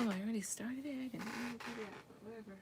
Oh, I already started it. I didn't know to do that, but whatever.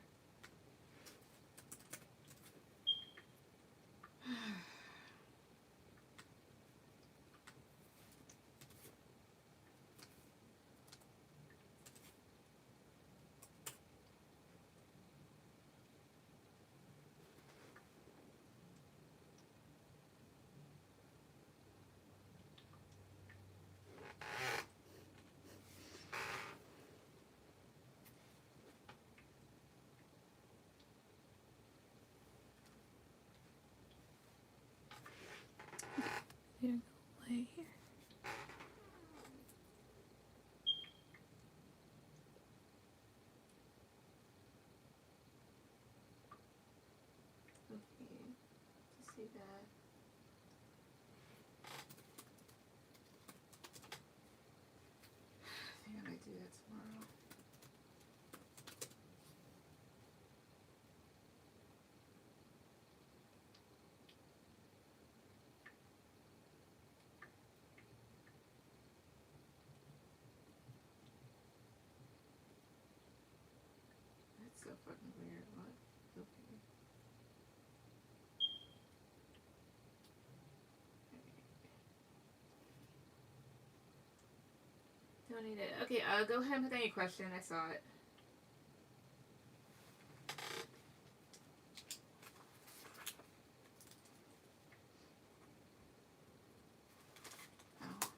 Here, go away here. Okay, to see that. I think I might do that tomorrow. That's so fucking weird. What? Okay. Don't need it. Okay, go ahead and put down your question. I saw it. Oh.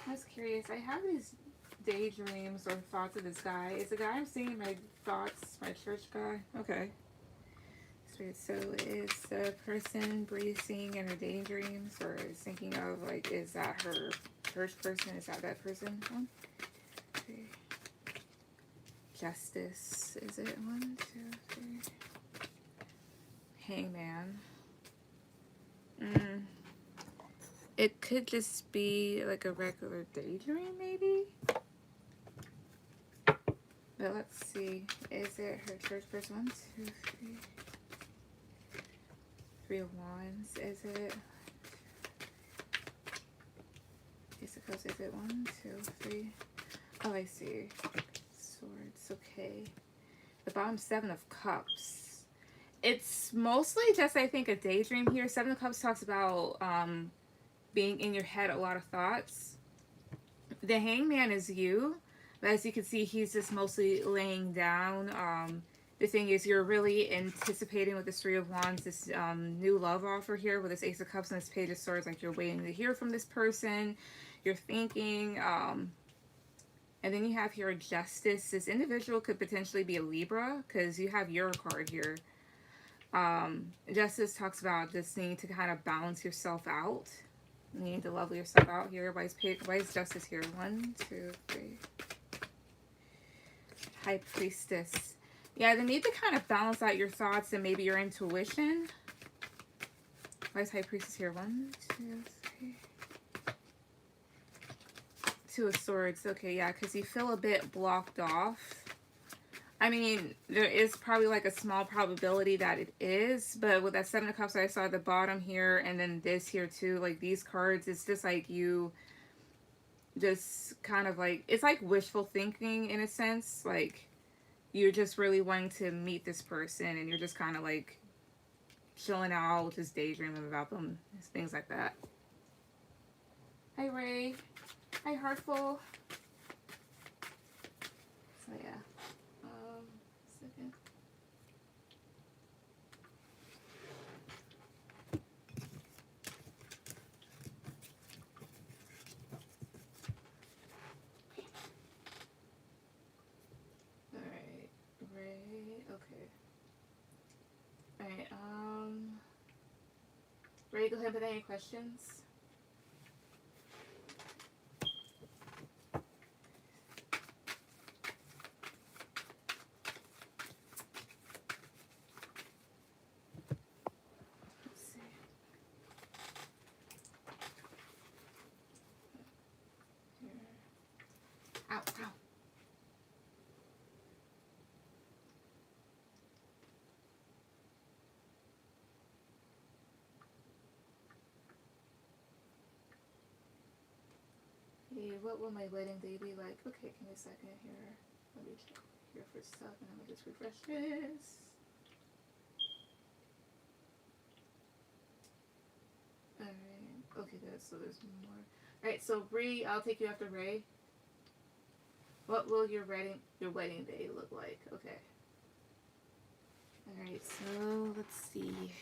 I was curious. I have these daydreams or thoughts of this guy. Is the guy I'm seeing my thoughts, my church guy? Okay. Sweet. So is the person breathing in her daydreams or is thinking of, like, is that her church person? Is that person? Okay. Justice. Is it 1, 2, 3? Hangman. It could just be like a regular daydream, maybe? But let's see. Is it her church person? 1, 2, 3. 3 of Wands. Is it? Is it 1, 2, 3? Oh, I see. Swords. Okay. The bottom, 7 of Cups. It's mostly just, I think, a daydream here. 7 of Cups talks about being in your head, a lot of thoughts. The Hangman is you, but as you can see, he's just mostly laying down. The thing is, you're really anticipating with this 3 of Wands, this new love offer here with this Ace of Cups and this Page of Swords. Like, you're waiting to hear from this person. You're thinking. And then you have here Justice. This individual could potentially be a Libra because you have your card here. Justice talks about just needing to kind of balance yourself out. You need to level yourself out here. Why is Justice here? 1, 2, 3. High Priestess. Yeah, they need to kind of balance out your thoughts and maybe your intuition. Why is High Priestess here? 1, 2, 3. 2 of Swords. Okay, yeah, because you feel a bit blocked off. I mean, there is probably like a small probability that it is, but with that 7 of Cups I saw at the bottom here, and then this here too, like these cards, it's just like you just kind of like, it's like wishful thinking in a sense. Like, you're just really wanting to meet this person and you're just kind of like chilling out, just daydreaming about them, things like that. Hi, Ray. Hi, Heartful. So, yeah. Second. Alright. Ray. Okay. Alright, Ray, go ahead with any questions? Let's see. Here. Ow, ow. Hey, what will my wedding day be like? Okay, give me a second here. Let me check here for stuff and I'm gonna just refresh this. Alright, okay, good. So there's more. Alright, so Bree, I'll take you after Ray. What will your wedding day look like? Okay. Alright, so let's see.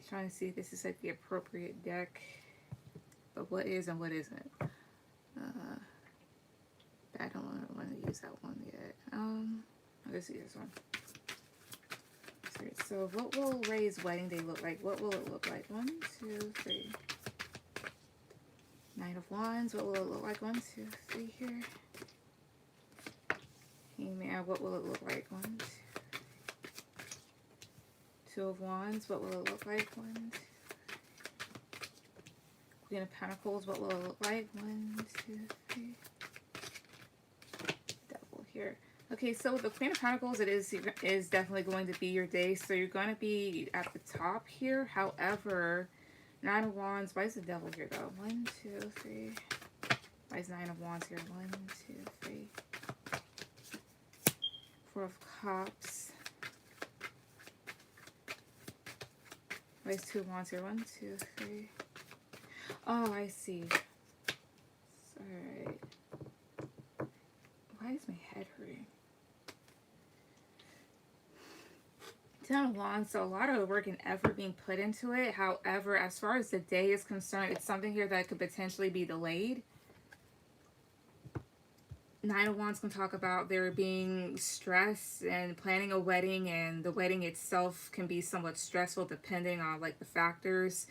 Trying to see if this is like the appropriate deck, but what is and what isn't. I don't want to use that one yet. Let's see this one. So what will Ray's wedding day look like? What will it look like? 1, 2, 3. 9 of Wands. What will it look like? 1, 2, 3 here. Hangman. What will it look like? 1, 2. 2 of Wands. What will it look like? 1, 2. Queen of Pentacles. What will it look like? 1, 2, 3. Devil here. Okay, so with the Queen of Pentacles, it is definitely going to be your day. So you're going to be at the top here. However, 9 of Wands. Why is the Devil here though? 1, 2, 3. Why is 9 of Wands here? 1, 2, 3. 4 of Cups. Why is 2 of Wands here? 1, 2, 3. Oh, I see. Alright. Why is my head hurting? 10 of Wands, so a lot of work and effort being put into it. However, as far as the day is concerned, it's something here that could potentially be delayed. 9 of Wands can talk about there being stress and planning a wedding, and the wedding itself can be somewhat stressful depending on like the factors.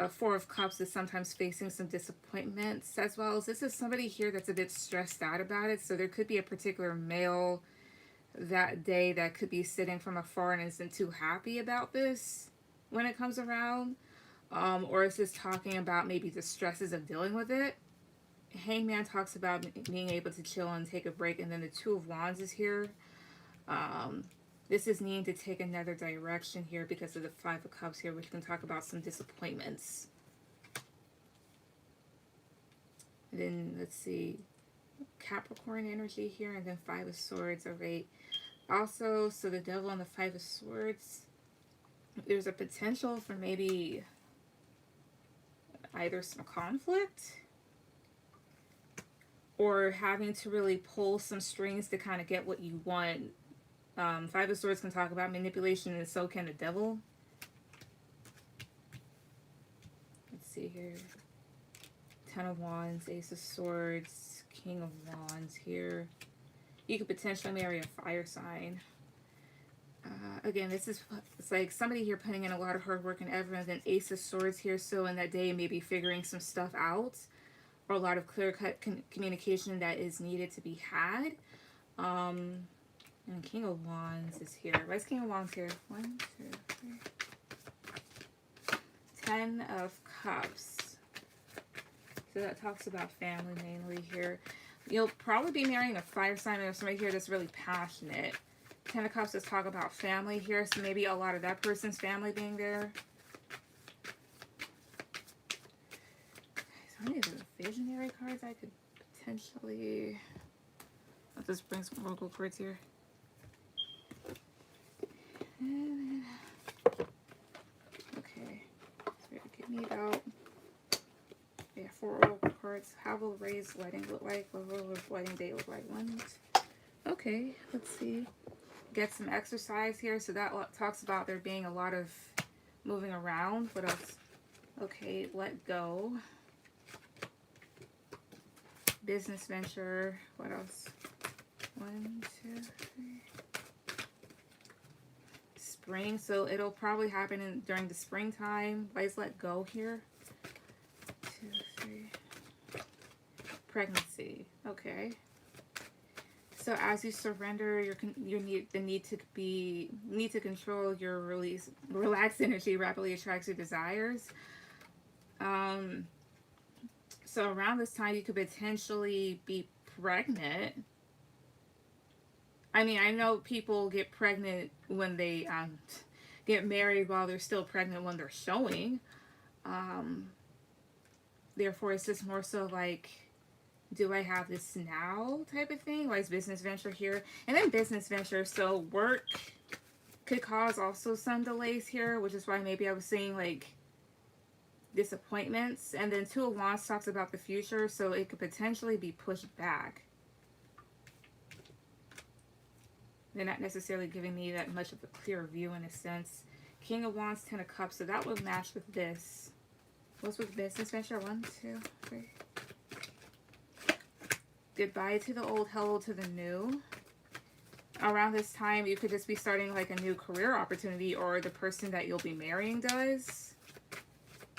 4 of Cups is sometimes facing some disappointments, as well as this is somebody here that's a bit stressed out about it. So there could be a particular male that day that could be sitting from afar and isn't too happy about this when it comes around. Or it's just talking about maybe the stresses of dealing with it. Hangman talks about being able to chill and take a break, and then the 2 of Wands is here. This is needing to take another direction here because of the 5 of Cups here, which can talk about some disappointments. And then let's see, Capricorn energy here, and then 5 of Swords. Alright. Also, so the Devil and the 5 of Swords, there's a potential for maybe either some conflict or having to really pull some strings to kind of get what you want. 5 of Swords can talk about manipulation, and so can the Devil. Let's see here. 10 of Wands, Ace of Swords, King of Wands here. You could potentially marry a fire sign. Again, this is, it's like somebody here putting in a lot of hard work and effort, and then Ace of Swords here. So in that day, maybe figuring some stuff out, or a lot of clear-cut communication that is needed to be had. And King of Wands is here. Why is King of Wands here? 1, 2, 3. 10 of Cups. So that talks about family mainly here. You'll probably be marrying a fire sign or somebody here that's really passionate. 10 of Cups is talk about family here. So maybe a lot of that person's family being there. visionary cards I could potentially... I'll just bring some oracle cards here. And... okay. So give me about... yeah, 4 oracle cards. How will Ray's wedding look like? What will her wedding date look like? 1, 2. Okay, let's see. Get some exercise here. So that talks about there being a lot of moving around. What else? Okay, let go. Business venture. What else? 1, 2, 3. Spring. So it'll probably happen during the springtime. Let's let go here. 2, 3. Pregnancy. Okay. So as you surrender your need to control your relaxed energy rapidly attracts your desires. So around this time you could potentially be pregnant. I mean, I know people get pregnant when they get married while they're still pregnant when they're showing. Therefore, it's just more so like, do I have this now type of thing? Why is business venture here? And then business venture, so work could cause also some delays here, which is why maybe I was saying like disappointments. And then 2 of Wands talks about the future, so it could potentially be pushed back. They're not necessarily giving me that much of a clear view in a sense. King of Wands, 10 of Cups, so that would match with this. What's with business venture? 1, 2, 3. Goodbye to the old, hello to the new. Around this time, you could just be starting like a new career opportunity, or the person that you'll be marrying does.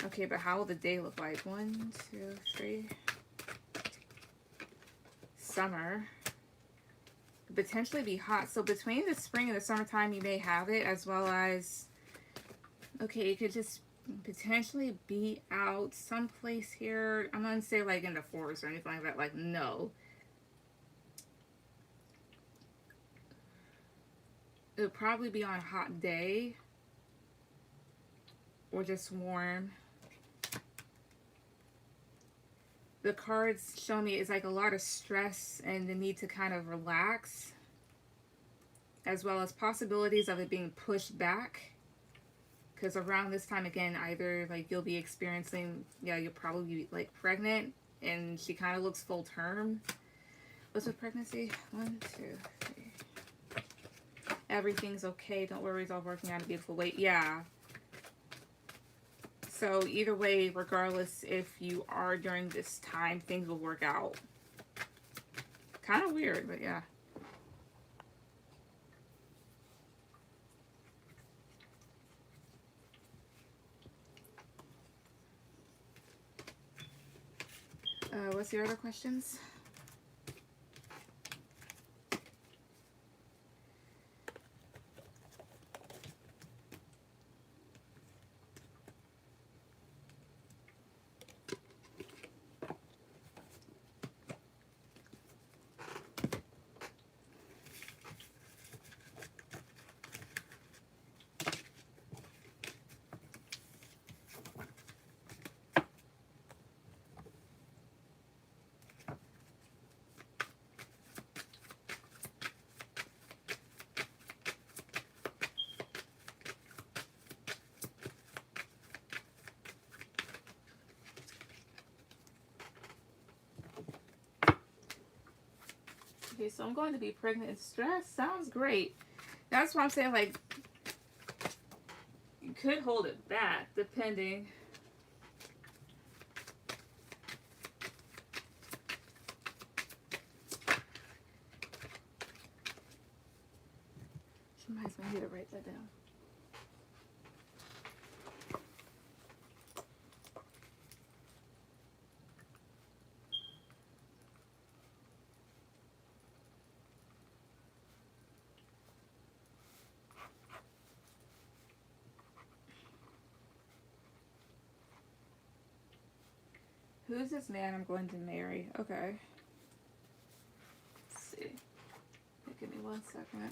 Okay, but how will the day look like? 1, 2, 3. Summer. Potentially be hot. So between the spring and the summertime, you may have it, as well as, okay, you could just potentially be out someplace here. I'm not gonna say like in the forest or anything like that. Like, no. It would probably be on a hot day or just warm. The cards show me it's like a lot of stress and the need to kind of relax, as well as possibilities of it being pushed back. Because around this time, again, either like you'll be experiencing, yeah, you'll probably be like pregnant, and she kind of looks full term. What's with pregnancy? 1, 2, 3. Everything's okay. Don't worry, it's all working out in a beautiful way. Yeah. So either way, regardless if you are during this time, things will work out. Kind of weird, but yeah. What's your other questions? Okay, so I'm going to be pregnant and stressed. Sounds great. That's why I'm saying, like, you could hold it back, depending. She might as well need to write that down. Who's this man I'm going to marry? Okay. Let's see. Give me 1 second.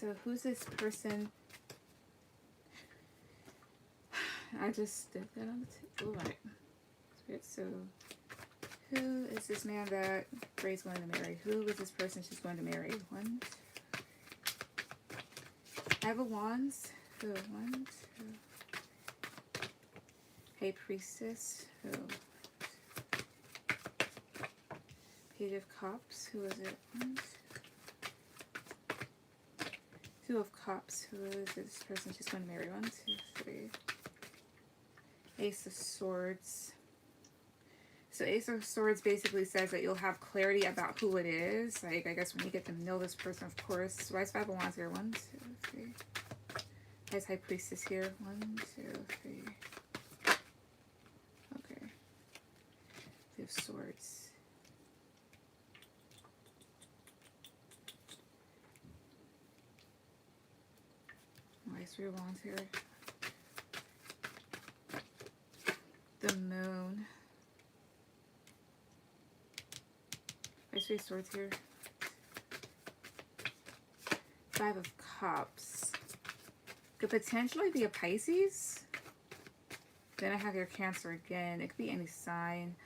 So who's this person? I just did that on the table. Alright. So who is this man that Ray's going to marry? Who is this person she's going to marry? One, two. I have a wands. Who? One, two. Hey, priestess. Who? Page of Cups. Who is it? One, two. Two of Cups. Who is this person she's going to marry? One, two, three. Ace of Swords. So Ace of Swords basically says that you'll have clarity about who it is. Like, I guess when you get to know this person, of course. Why is Five of Wands here? One, two, three. Why is High Priestess here? One, two, three. Okay. Three of Swords. Why is Three of Wands here? The Moon. Why is Three of Swords here? Five of Cups. Could potentially be a Pisces. Then I have your Cancer again. It could be any sign.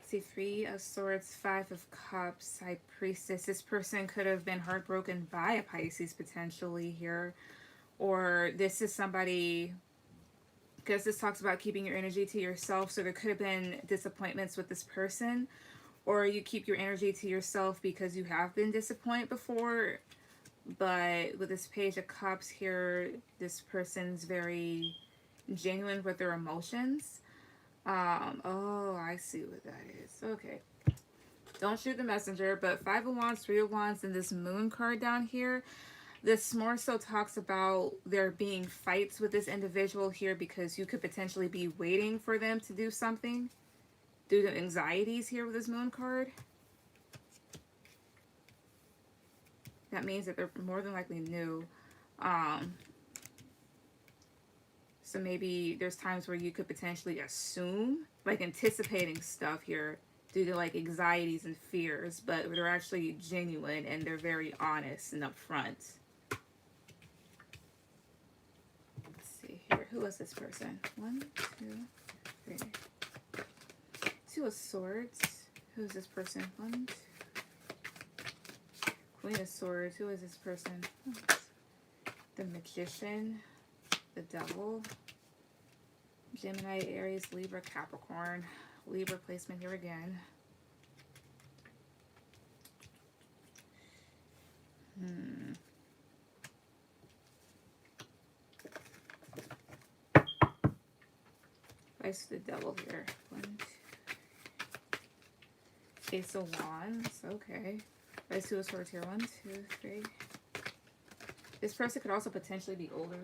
See, Three of Swords, Five of Cups, High Priestess. This person could have been heartbroken by a Pisces potentially here. Or this is somebody, because this talks about keeping your energy to yourself. So there could have been disappointments with this person. Or you keep your energy to yourself because you have been disappointed before. But with this Page of Cups here, this person's very genuine with their emotions. Oh, I see what that is. Okay. Don't shoot the messenger, but Five of Wands, Three of Wands, and this Moon card down here. This more so talks about there being fights with this individual here because you could potentially be waiting for them to do something due to anxieties here with this Moon card. That means that they're more than likely new. So maybe there's times where you could potentially assume, like anticipating stuff here due to like anxieties and fears, but they're actually genuine and they're very honest and upfront. Let's see here. Who is this person? One, two, three. Two of Swords. Who is this person? One, two. Queen of Swords. Who is this person? Oh, the Magician. The Devil. Gemini, Aries, Libra, Capricorn. Libra placement here again. Vice the Devil here. One, two. Ace of Wands. Okay. Vice Two of Swords here. One, two, three. This person could also potentially be older.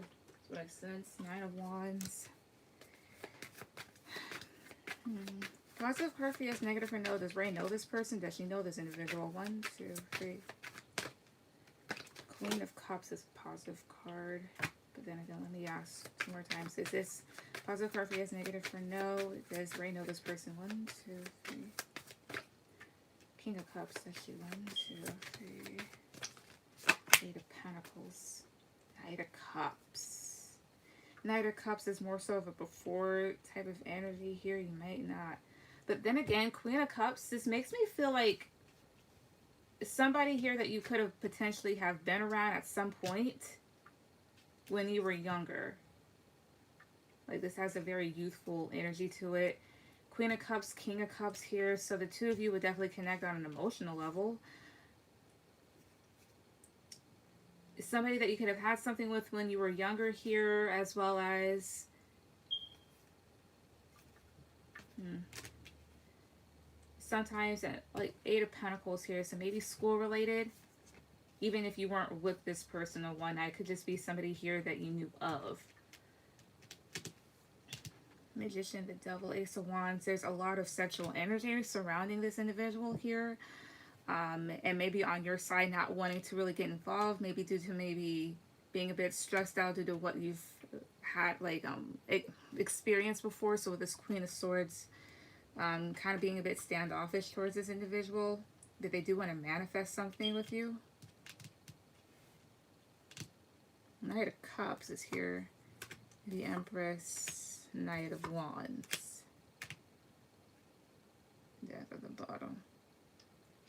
That's what I sense. Nine of Wands. Positive card for yes, negative for no. Does Ray know this person? Does she know this individual? One, two, three. Queen of Cups is a positive card. But then again, let me ask two more times. Is this positive card for yes, negative for no? Does Ray know this person? One, two, three. King of Cups. Does she? One, two, three. Eight of Pentacles. Knight of Cups. Knight of Cups is more so of a before type of energy here. You might not. But then again, Queen of Cups, this makes me feel like somebody here that you could have potentially have been around at some point when you were younger. Like this has a very youthful energy to it. Queen of Cups, King of Cups here. So the two of you would definitely connect on an emotional level. Somebody that you could have had something with when you were younger here, as well as sometimes like Eight of Pentacles here, so maybe school related. Even if you weren't with this person on one night, could just be somebody here that you knew of. Magician, the Devil, Ace of Wands. There's a lot of sexual energy surrounding this individual here. And maybe on your side not wanting to really get involved, maybe due to maybe being a bit stressed out due to what you've had like experienced before. So with this Queen of Swords, kind of being a bit standoffish towards this individual, that they do want to manifest something with you. Knight of Cups is here. The Empress, Knight of Wands. Death at the bottom.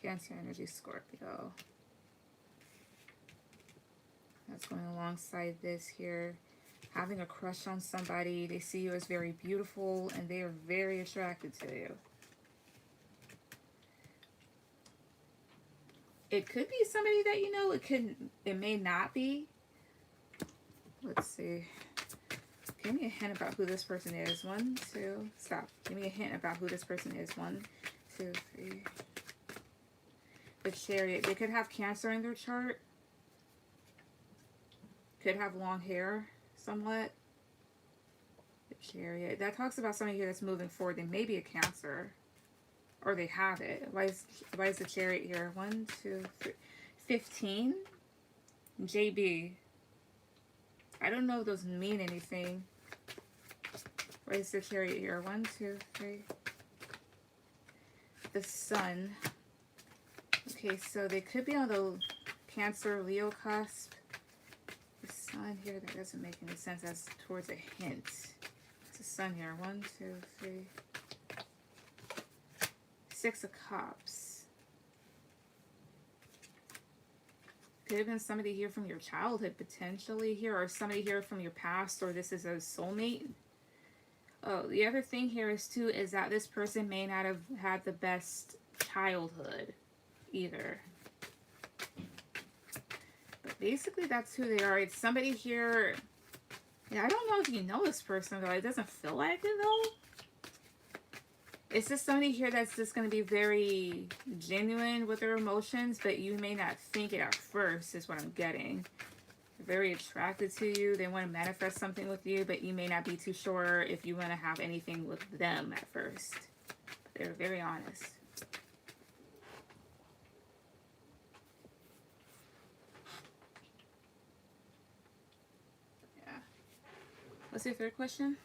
Cancer energy, Scorpio. That's going alongside this here. Having a crush on somebody. They see you as very beautiful and they are very attracted to you. It could be somebody that you know. It may not be. Let's see. Give me a hint about who this person is. 1, 2, stop. Give me a hint about who this person is. 1, 2, 3. The Chariot. They could have Cancer in their chart. Could have long hair somewhat. The Chariot. That talks about somebody here that's moving forward. They may be a Cancer. Or they have it. Why is the Chariot here? 1, 2, 3. 15. JB. I don't know if those mean anything. Why is the Chariot here? 1, 2, 3. The Sun. Okay, so they could be on the Cancer Leo cusp. The Sun here, that doesn't make any sense. That's towards a hint. It's the Sun here. 1, 2, 3. 6 of Cups. Could have been somebody here from your childhood potentially here, or somebody here from your past, or this is a soulmate. Oh, the other thing here is too is that this person may not have had the best childhood either. But basically that's who they are. It's somebody here. Yeah, I don't know if you know this person though. It doesn't feel like it though. It's just somebody here that's just going to be very genuine with their emotions, but you may not think it at first, is what I'm getting. They're very attracted to you. They want to manifest something with you, but you may not be too sure if you want to have anything with them at first. But they're very honest. Yeah. What's your third question?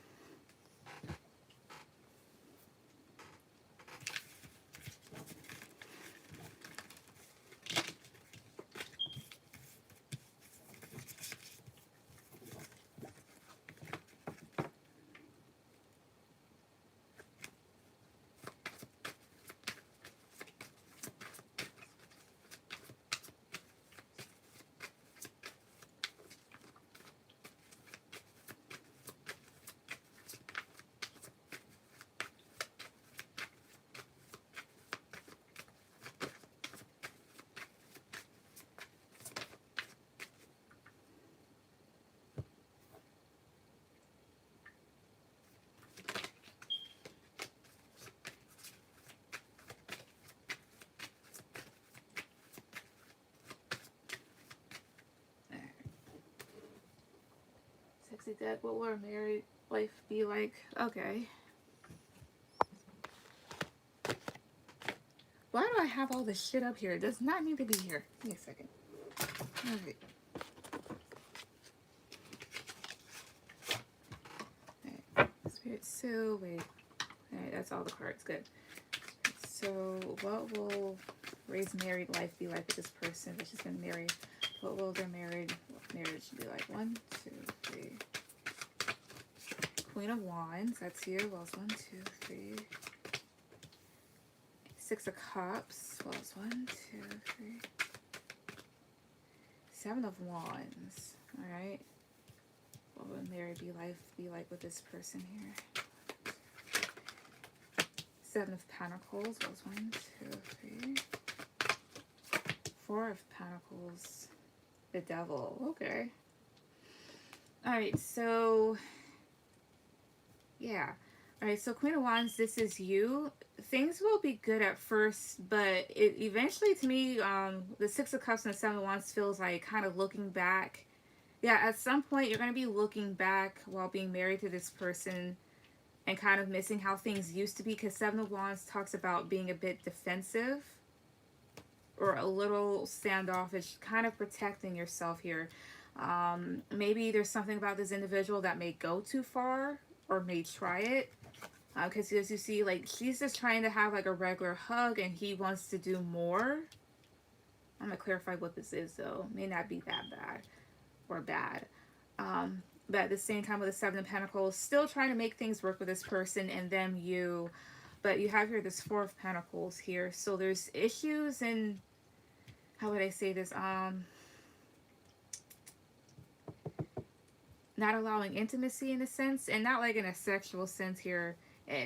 Sexy deck, what will our married life be like? Okay. Why do I have all this shit up here? It does not need to be here. Give me a second. Alright. Alright. Spirit, so wait. Alright, that's all the cards. Good. So what will Ray's married life be like with this person that she's gonna marry? What will their marriage be like? 1, 2, 3. Queen of Wands, that's you. Well, it's 1, 2, 3. 6 of Cups. Well, it's 1, 2, 3. 7 of Wands. Alright. What will married life be like with this person here? 7 of Pentacles. Well, it's 1, 2, 3. 4 of Pentacles. The Devil. Okay. Alright, so yeah. Alright, so Queen of Wands, this is you. Things will be good at first, but it eventually, to me, the 6 of Cups and the 7 of Wands feels like kind of looking back. Yeah, at some point, you're going to be looking back while being married to this person and kind of missing how things used to be, because 7 of Wands talks about being a bit defensive or a little standoffish, kind of protecting yourself here. Maybe there's something about this individual that may go too far or may try it, because as you see, like, she's just trying to have like a regular hug and he wants to do more. I'm gonna clarify what this is though. May not be that bad, or bad. But at the same time with the Seven of Pentacles, still trying to make things work with this person and them you. But you have here this Four of Pentacles here. So there's issues in, how would I say this? Not allowing intimacy in a sense, and not like in a sexual sense here.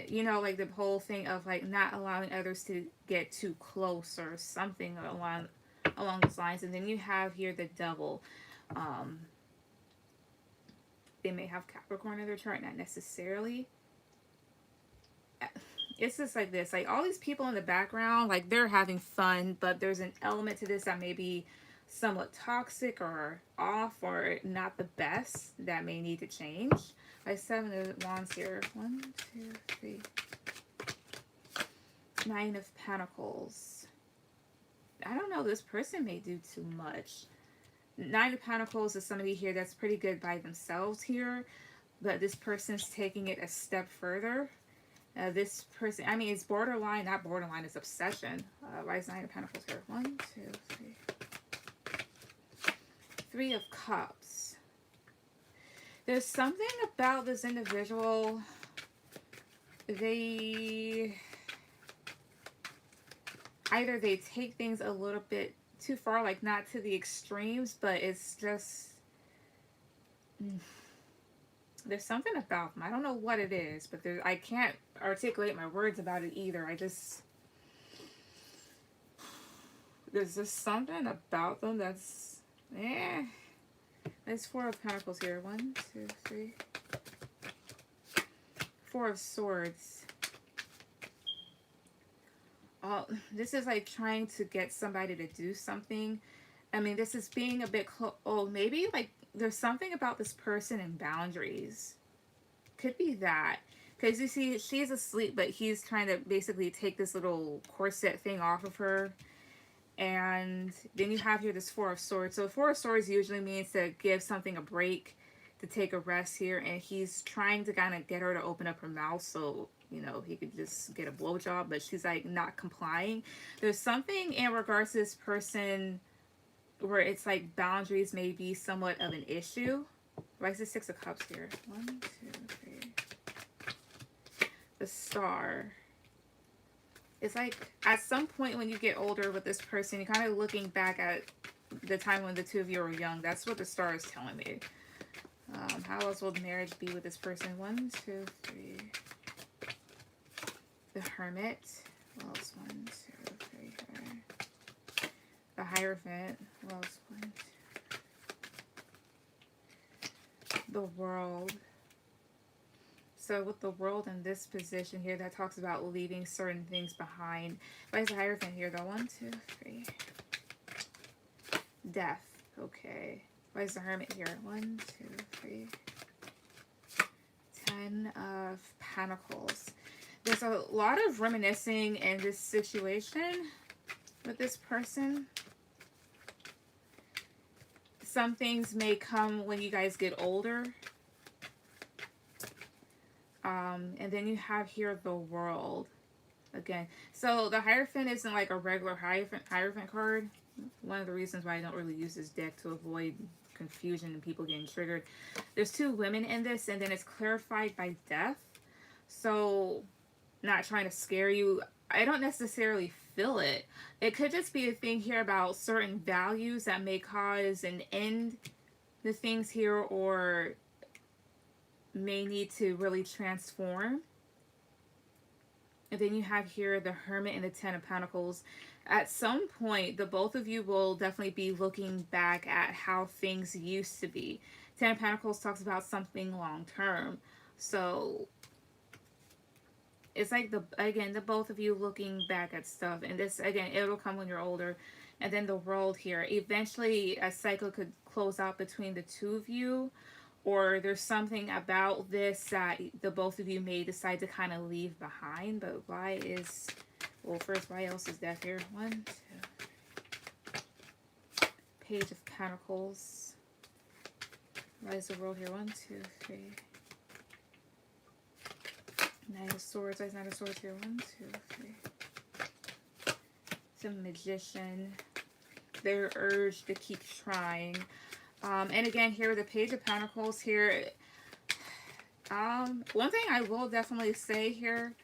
You know, like the whole thing of like not allowing others to get too close or something along those lines. And then you have here the Devil. They may have Capricorn in their chart, not necessarily. It's just like this, like all these people in the background, like they're having fun, but there's an element to this that may be somewhat toxic or off or not the best that may need to change. Like Seven of Wands here. 1, 2, 3. Nine of Pentacles. I don't know, this person may do too much. Nine of Pentacles is somebody here that's pretty good by themselves here, but this person's taking it a step further. This person, I mean, it's borderline, not borderline, it's obsession. Why is Nine of Pentacles here? 1, 2, 3. Three of Cups. There's something about this individual. Either they take things a little bit too far, like not to the extremes, but it's just, there's something about them. I don't know what it is, but I can't articulate my words about it either. There's just something about them that's, There's Four of Pentacles here. 1, 2, 3. Four of Swords. This is like trying to get somebody to do something. I mean, this is being a bit maybe like there's something about this person and boundaries. Could be that. Because you see, she's asleep, but he's trying to basically take this little corset thing off of her. And then you have here this Four of Swords. So Four of Swords usually means to give something a break, to take a rest here. And he's trying to kind of get her to open up her mouth so, you know, he could just get a blowjob. But she's like not complying. There's something in regards to this person where it's like boundaries may be somewhat of an issue. Why is the Six of Cups here? 1, 2, 3. The Star. It's like at some point when you get older with this person, you're kind of looking back at the time when the two of you were young. That's what the Star is telling me. How else will marriage be with this person? 1, 2, 3. The Hermit. What else? 1, 2, 3, 4. The Hierophant. What else? 1, 2. The World. So with the World in this position here, that talks about leaving certain things behind. Why is the Hierophant here though? 1, 2, 3. Death. Okay. Why is the Hermit here? 1, 2, 3. Ten of Pentacles. There's a lot of reminiscing in this situation with this person. Some things may come when you guys get older. And then you have here the World again. So the Hierophant isn't like a regular Hierophant card. One of the reasons why I don't really use this deck, to avoid confusion and people getting triggered. There's two women in this, and then it's clarified by death. So not trying to scare you. I don't necessarily feel it. It could just be a thing here about certain values that may cause an end to things here, or may need to really transform. And then you have here the Hermit and the Ten of Pentacles. At some point, the both of you will definitely be looking back at how things used to be. Ten of Pentacles talks about something long term. So it's like the both of you looking back at stuff. And this, again, it'll come when you're older. And then the World here. Eventually, a cycle could close out between the two of you. Or there's something about this that the both of you may decide to kind of leave behind. But why is... Well, first, why else is death here? 1, 2. Page of Pentacles. Why is the World here? 1, 2, 3. Nine of Swords. Why is Nine of Swords here? 1, 2, 3. Some Magician. Their urge to keep trying. And again, here with the Page of Pentacles here, one thing I will definitely say here,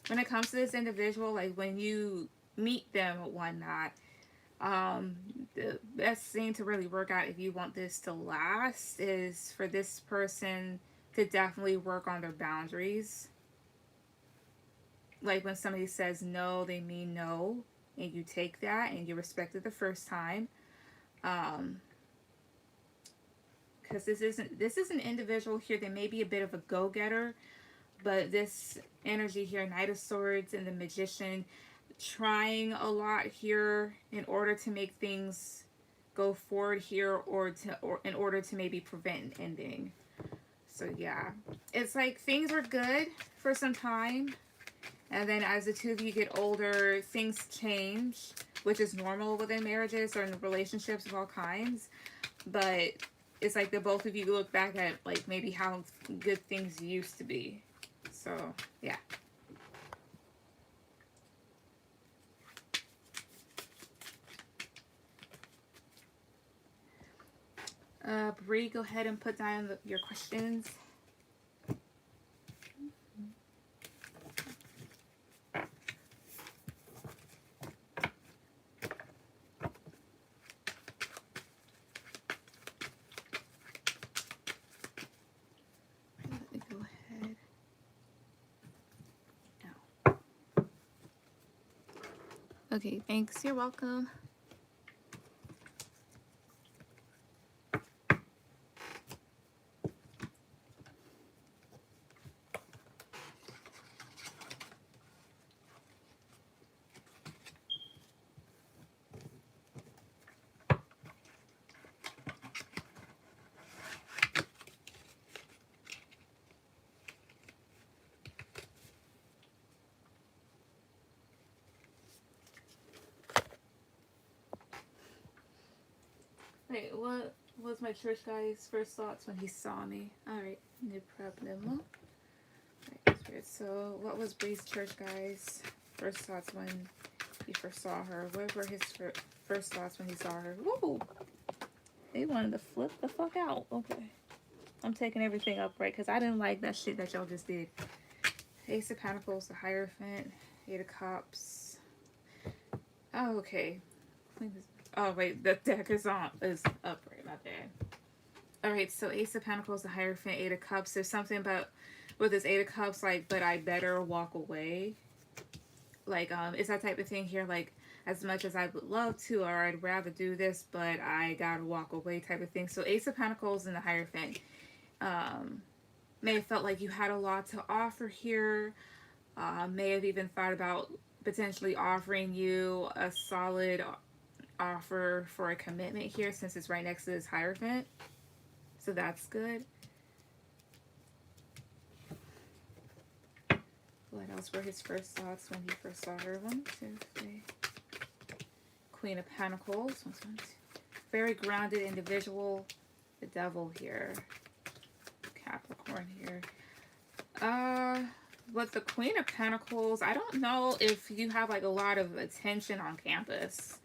when it comes to this individual, like when you meet them or whatnot, the best thing to really work out if you want this to last is for this person to definitely work on their boundaries. Like when somebody says no, they mean no, and you take that and you respect it the first time. Because this is an individual here that may be a bit of a go-getter, but this energy here, Knight of Swords and the Magician, trying a lot here in order to make things go forward here, or in order to maybe prevent an ending. So yeah, it's like things are good for some time, and then as the two of you get older, things change, which is normal within marriages or in relationships of all kinds. But it's like the both of you look back at like maybe how good things used to be. So yeah. Bree, go ahead and put down your questions. Let me go ahead. No. Okay, thanks. You're welcome. Wait, what was my church guy's first thoughts when he saw me? Alright, no problemo. Right, so what was Bree's church guy's first thoughts when he first saw her? What were his first thoughts when he saw her? Whoa! They wanted to flip the fuck out. Okay. I'm taking everything up, right? Because I didn't like that shit that y'all just did. Ace of Pentacles, the Hierophant, Eight of Cups. Oh, okay. Oh, wait, the deck is up, right? My bad. Alright, so Ace of Pentacles, the Hierophant, Eight of Cups. There's something about, with this Eight of Cups, like, but I better walk away. Like, it's that type of thing here, like, as much as I would love to, or I'd rather do this, but I gotta walk away type of thing. So Ace of Pentacles and the Hierophant, may have felt like you had a lot to offer here. May have even thought about potentially offering you a solid offer for a commitment here, since it's right next to this Hierophant. So that's good. What else were his first thoughts when he first saw her? 1, 2, 3. Queen of Pentacles. 1, 2. Very grounded individual. The Devil here. Capricorn here. With the Queen of Pentacles, I don't know if you have like a lot of attention on campus.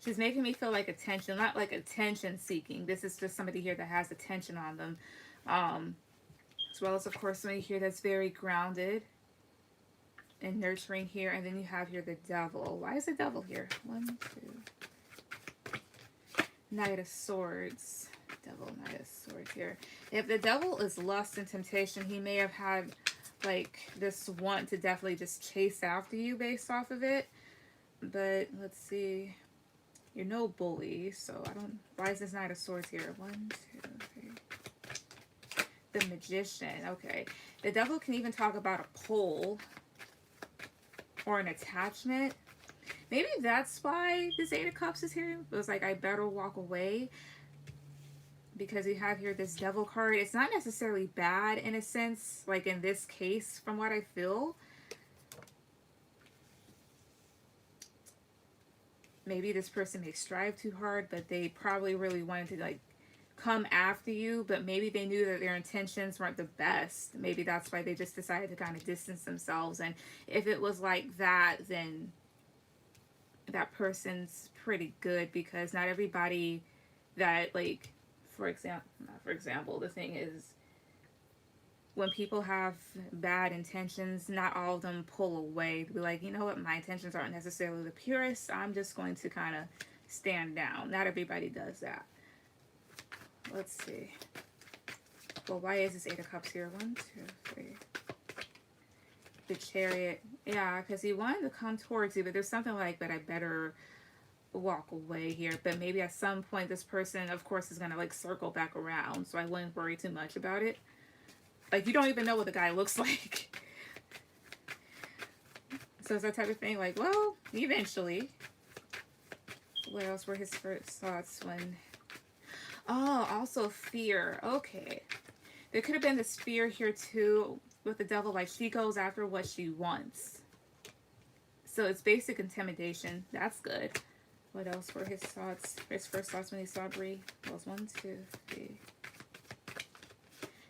She's making me feel like attention, not like attention seeking. This is just somebody here that has attention on them. As well as, of course, somebody here that's very grounded and nurturing here. And then you have here the Devil. Why is the Devil here? 1, 2. Knight of Swords. Devil, Knight of Swords here. If the Devil is lust and temptation, he may have had like this want to definitely just chase after you based off of it. But let's see. You're no bully, so I don't... Why is this Knight of Swords here? 1, 2, 3. The Magician. Okay. The Devil can even talk about a pull or an attachment. Maybe that's why this Eight of Cups is here. It was like, I better walk away. Because you have here this Devil card. It's not necessarily bad in a sense, like in this case, from what I feel. Maybe this person may strive too hard, but they probably really wanted to like come after you, but maybe they knew that their intentions weren't the best. Maybe that's why they just decided to kind of distance themselves. And if it was like that, then that person's pretty good, because not everybody that like for example, not for example, the thing is, when people have bad intentions, not all of them pull away to be like, you know what, my intentions aren't necessarily the purest. I'm just going to kind of stand down. Not everybody does that. Let's see. Well, why is this Eight of Cups here? 1, 2, 3. The Chariot. Yeah, because he wanted to come towards you, but there's something like, but I better walk away here. But maybe at some point this person, of course, is going to like circle back around, so I wouldn't worry too much about it. Like, you don't even know what the guy looks like. So it's that type of thing, like, well, eventually. What else were his first thoughts when... Oh, also fear. Okay. There could have been this fear here, too, with the devil. Like, she goes after what she wants. So it's basic intimidation. That's good. What else were his thoughts? His first thoughts when he saw Bree was 1, 2, 3.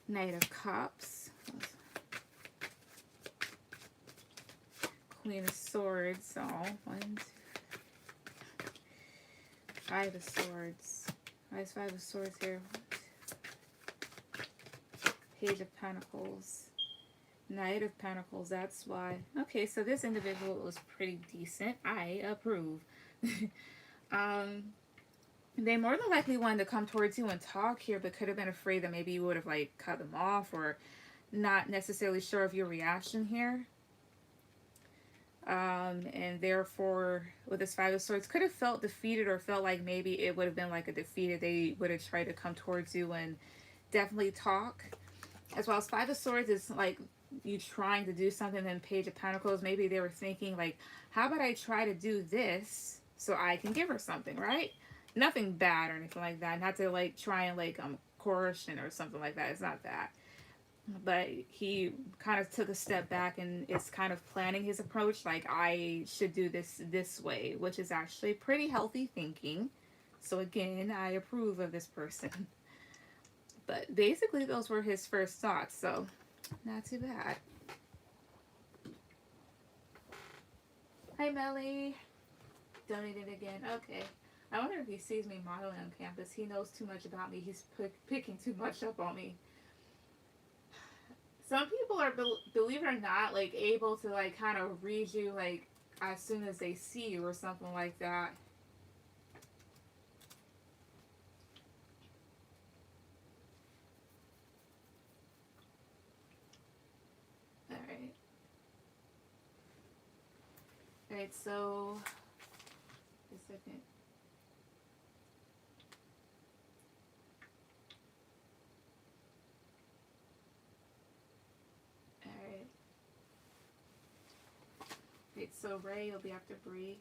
Knight of Cups. Queen of Swords. Oh, 1, 2. 5 of Swords. Why is 5 of Swords here? Page of Pentacles. Knight of Pentacles. That's why. Okay, so this individual was pretty decent. I approve. They more than likely wanted to come towards you and talk here, but could have been afraid that maybe you would have like cut them off, or not necessarily sure of your reaction here. And therefore, with this 5 of Swords, could have felt defeated, or felt like maybe it would have been like a defeated. They would have tried to come towards you and definitely talk. As well as 5 of Swords is like you trying to do something. Then Page of Pentacles, maybe they were thinking like, how about I try to do this so I can give her something, right? Nothing bad or anything like that. Not to like try and like coercion or something like that. It's not that. But he kind of took a step back and is kind of planning his approach. Like, I should do this way, which is actually pretty healthy thinking. So again, I approve of this person. But basically, those were his first thoughts. So not too bad. Hi, Melly. Donated again. Okay. I wonder if he sees me modeling on campus. He knows too much about me. He's picking too much up on me. Some people are, believe it or not, like able to like kind of read you like as soon as they see you or something like that. Alright. Alright, so a second. Alright. Alright, so Ray will be after Bree.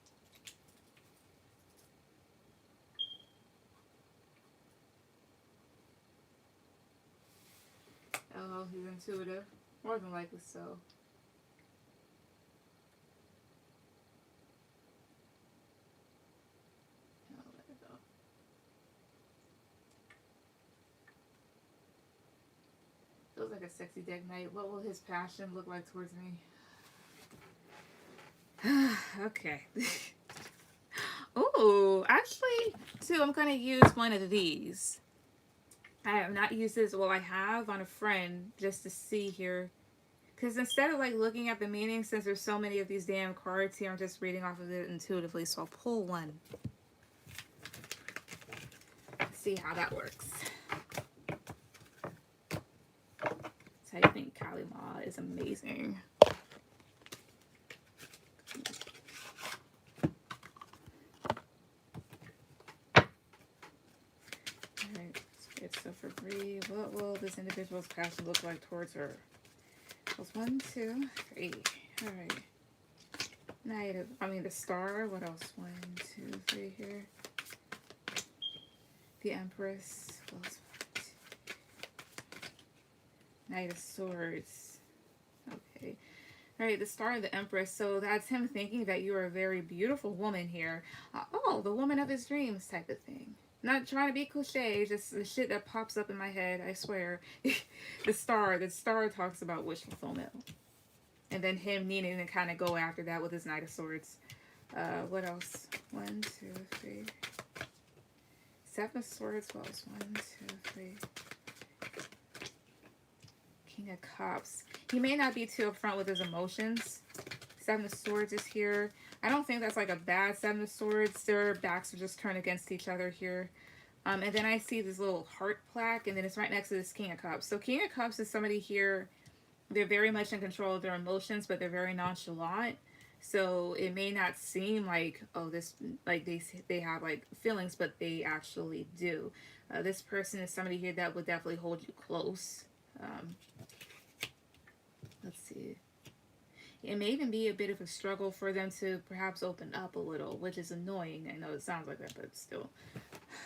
Oh, he's intuitive. More than likely so. I'll let it go. Feels like a sexy deck night. What will his passion look like towards me? Okay. Oh, actually, too, I'm going to use one of these. I have not used this. Well, I have on a friend just to see here. Because instead of like looking at the meaning, since there's so many of these damn cards here, I'm just reading off of it intuitively. So I'll pull one. See how that works. Typing Kali Ma is amazing. So for Bree, what will this individual's passion look like towards her? Well, 1, 2, 3. Alright. Knight of, the Star. What else? 1, 2, 3 here. The Empress. Knight of Swords. Okay. Alright, the Star and the Empress. So that's him thinking that you are a very beautiful woman here. Oh, the woman of his dreams type of thing. Not trying to be cliche, just the shit that pops up in my head, I swear. The star talks about wish fulfillment. And then him needing to kind of go after that with his Knight of Swords. What else? 1, 2, 3. Seven of Swords. What was 1, 2, 3. King of Cups. He may not be too upfront with his emotions. Seven of Swords is here. I don't think that's like a bad Seven of Swords. Their backs are just turned against each other here. And then I see this little heart plaque, and then it's right next to this King of Cups. So King of Cups is somebody here, they're very much in control of their emotions, but they're very nonchalant. So it may not seem like, oh, this, like they have like feelings, but they actually do. This person is somebody here that would definitely hold you close. Let's see. It may even be a bit of a struggle for them to perhaps open up a little, which is annoying. I know it sounds like that, but still.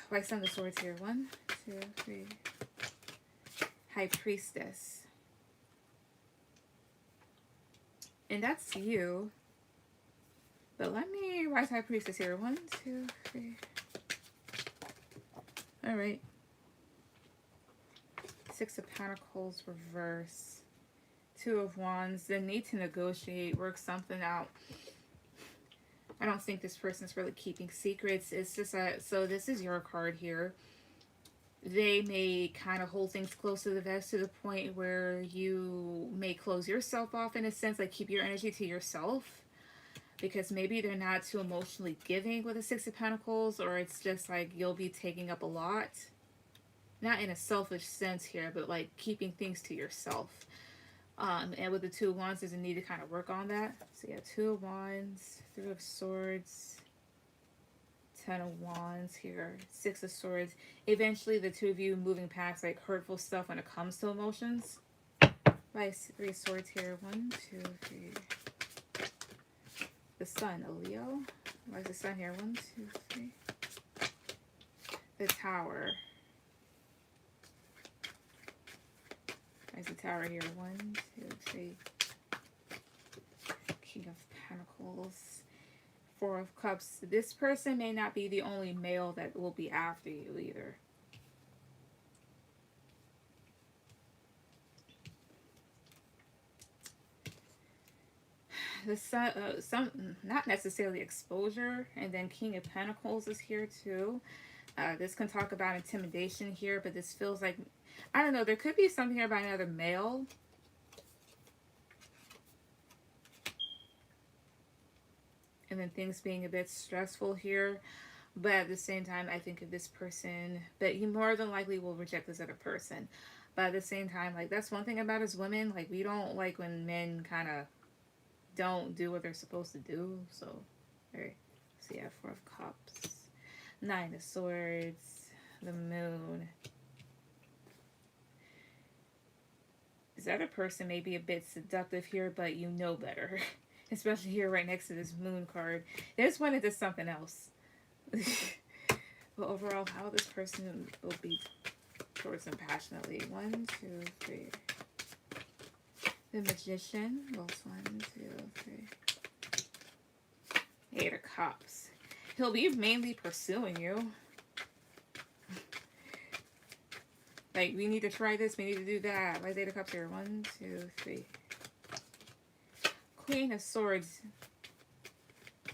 Why Seven of Swords here? 1, 2, 3. High Priestess. And that's you. But let me write High Priestess here. 1, 2, 3. Alright. Six of Pentacles reverse. Two of Wands. The need to negotiate, work something out. I don't think this person's really keeping secrets. It's just so this is your card here. They may kind of hold things close to the vest to the point where you may close yourself off in a sense, like keep your energy to yourself. Because maybe they're not too emotionally giving with the Six of Pentacles, or it's just like you'll be taking up a lot. Not in a selfish sense here, but like keeping things to yourself. And with the Two of Wands, there's a need to kind of work on that. So yeah, Two of Wands, Three of Swords, Ten of Wands here, Six of Swords. Eventually, the two of you moving past like hurtful stuff when it comes to emotions. By Three of Swords here, 1, 2, 3. The Sun, a Leo. Why is the Sun here? 1, 2, 3. The Tower. There's a Tower here. 1, 2, 3. King of Pentacles. Four of Cups. This person may not be the only male that will be after you either. The Sun, not necessarily exposure. And then King of Pentacles is here too. This can talk about intimidation here, but this feels like, I don't know, there could be something here about another male. And then things being a bit stressful here. But at the same time, I think of this person, but you more than likely will reject this other person. But at the same time, like, that's one thing about us women. Like, we don't like when men kind of don't do what they're supposed to do. So, alright. So yeah, Four of Cups. Nine of Swords. The Moon. This other person may be a bit seductive here, but you know better. Especially here right next to this Moon card. They just wanted to something else. But overall, how this person will be towards them passionately. 1, 2, 3. The Magician. Both 1, 2, 3. Eight of Cups. He'll be mainly pursuing you. Like, we need to try this, we need to do that. Why is Eight of Cups here? 1, 2, 3. Queen of Swords.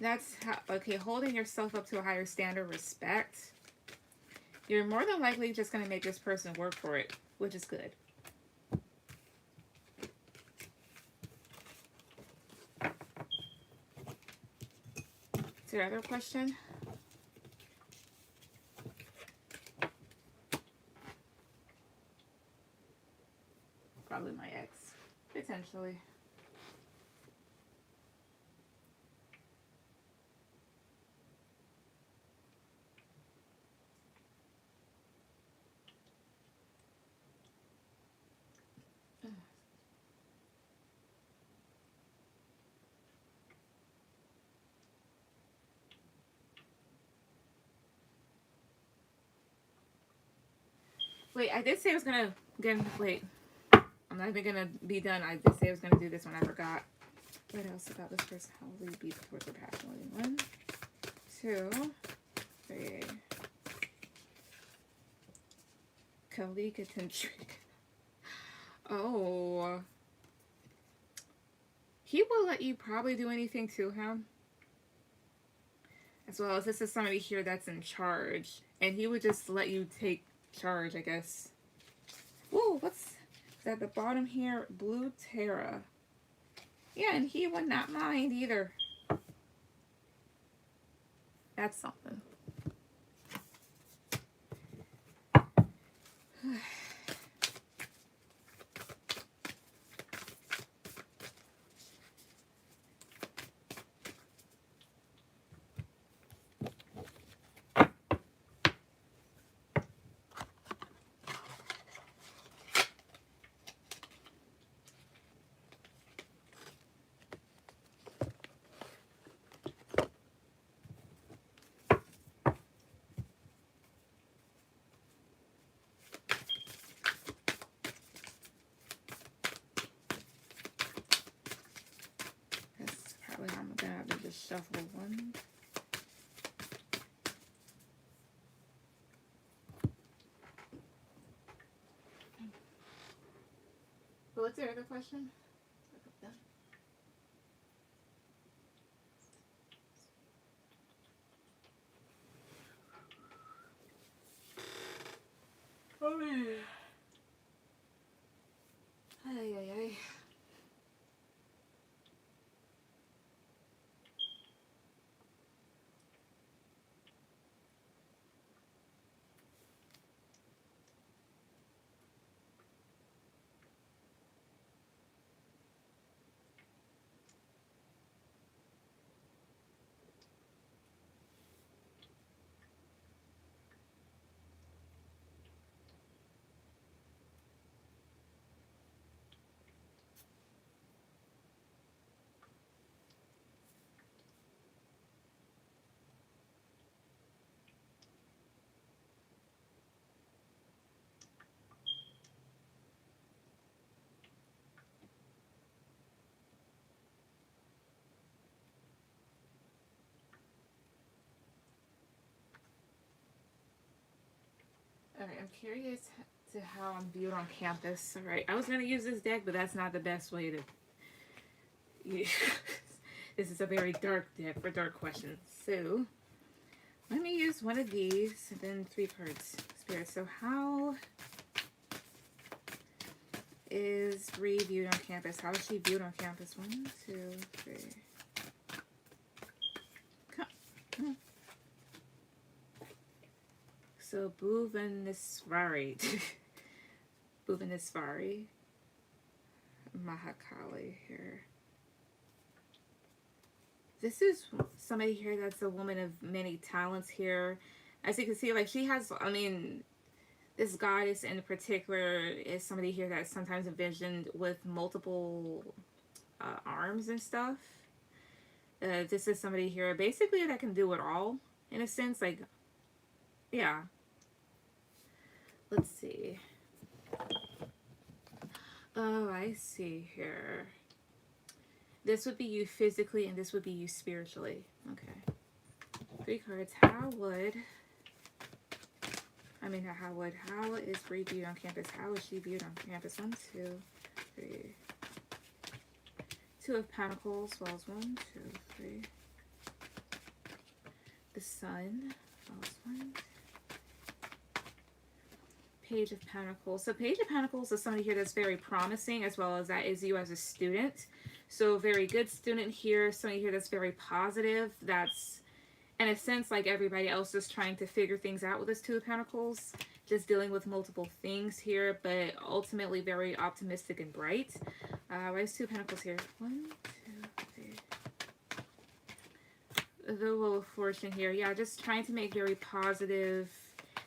That's how, okay, holding yourself up to a higher standard, respect. You're more than likely just going to make this person work for it, which is good. Is there another question? Probably my ex, potentially. Wait, I did say I was gonna, again, wait. I'm not even gonna be done. I did say I was gonna do this one. I forgot. What else about this person? How will you be towards her passionately? 1, 2, 3. Calicatentric. Oh. He will let you probably do anything to him. As well as this is somebody here that's in charge. And he would just let you take charge, I guess. Whoa, what's at the bottom here? Blue Terra. Yeah, and he would not mind either. That's something. That's probably how I'm gonna have to just shuffle one. But what's your other question? Oh yeah. Ay, ay, ay. Alright, I'm curious to how I'm viewed on campus. Alright, I was going to use this deck, but that's not the best way to use. This is a very dark deck for dark questions. So, let me use one of these, and then 3 cards. Spirit, so how is Bree viewed on campus? How is she viewed on campus? 1, 2, 3. Come. So, Bhuvaneswari. Bhuvaneswari. Mahakali here. This is somebody here that's a woman of many talents here. As you can see, like, she has, I mean, this goddess in particular is somebody here that's sometimes envisioned with multiple arms and stuff. This is somebody here basically that can do it all, in a sense. Like, yeah. Let's see. Oh, I see here. This would be you physically, and this would be you spiritually. Okay. 3 cards. How is Bree viewed on campus? How is she viewed on campus? 1, 2, 3. 2 of Pentacles, well as 1, 2, 3. The Sun, well as 1. Page of Pentacles. So Page of Pentacles is somebody here that's very promising, as well as that is you as a student. So very good student here, somebody here that's very positive, that's in a sense like everybody else is trying to figure things out with this 2 of Pentacles, just dealing with multiple things here, but ultimately very optimistic and bright. Why is 2 of Pentacles here? 1, 2, 3. The Wheel of Fortune here. Yeah, just trying to make very positive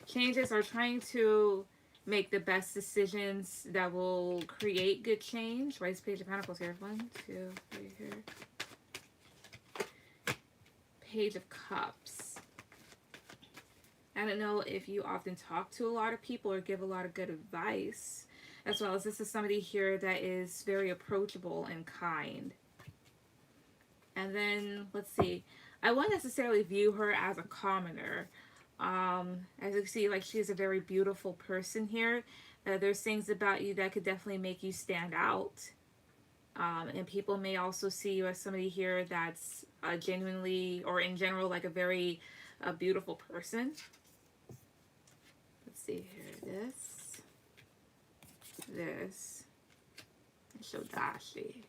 changes, or trying to make the best decisions that will create good change. Why is Page of Pentacles here? 1, 2, 3 here. Page of Cups. I don't know if you often talk to a lot of people or give a lot of good advice, as well as this is somebody here that is very approachable and kind. And then, let's see. I wouldn't necessarily view her as a commoner. As you can see, like, she's a very beautiful person here. There's things about you that could definitely make you stand out. And people may also see you as somebody here that's genuinely, or in general, like a very beautiful person. see here. This, and Shodashi.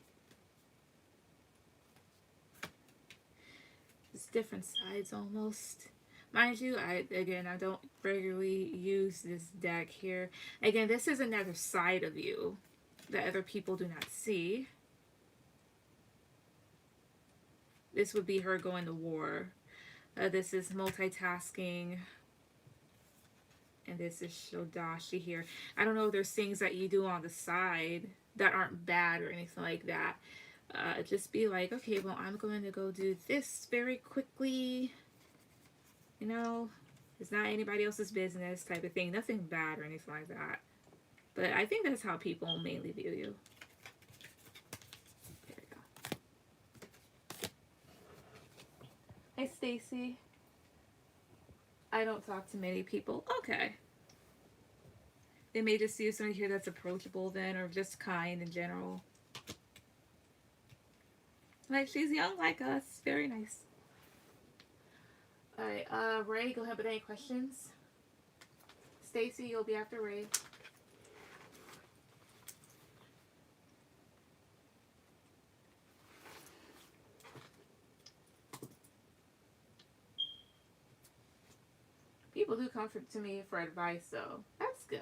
It's different sides almost. Mind you, I don't regularly use this deck here. Again, this is another side of you that other people do not see. This would be her going to war. This is multitasking. And this is Shodashi here. I don't know if there's things that you do on the side that aren't bad or anything like that. Just be like, okay, well, I'm going to go do this very quickly. You know, it's not anybody else's business type of thing. Nothing bad or anything like that. But I think that's how people mainly view you. There we go. Hey, Stacy. I don't talk to many people. Okay. They may just see somebody here that's approachable then, or just kind in general. Like, she's young like us. Very nice. Alright, Ray, go ahead with any questions. Stacy, you'll be after Ray. People do come to me for advice, though. That's good.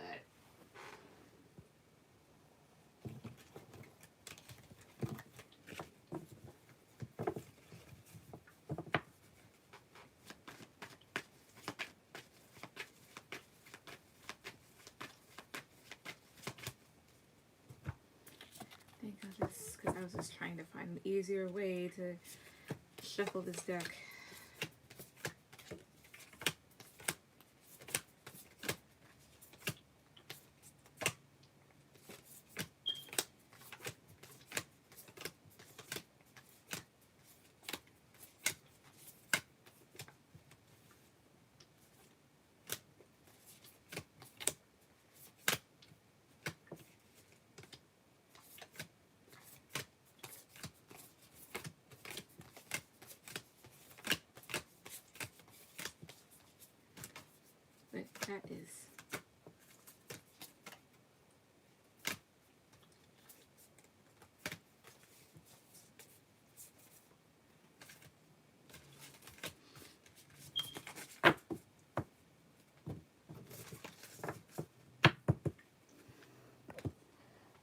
Because I was just trying to find an easier way to shuffle this deck. That is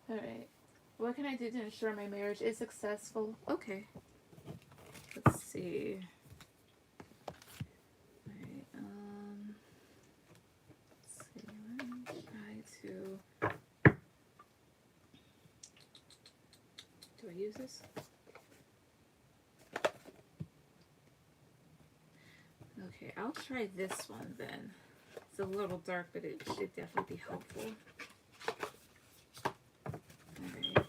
all right. What can I do to ensure my marriage is successful? Okay. Let's see. Do I use this? Okay, I'll try this one then. It's a little dark, but it should definitely be helpful. Alright.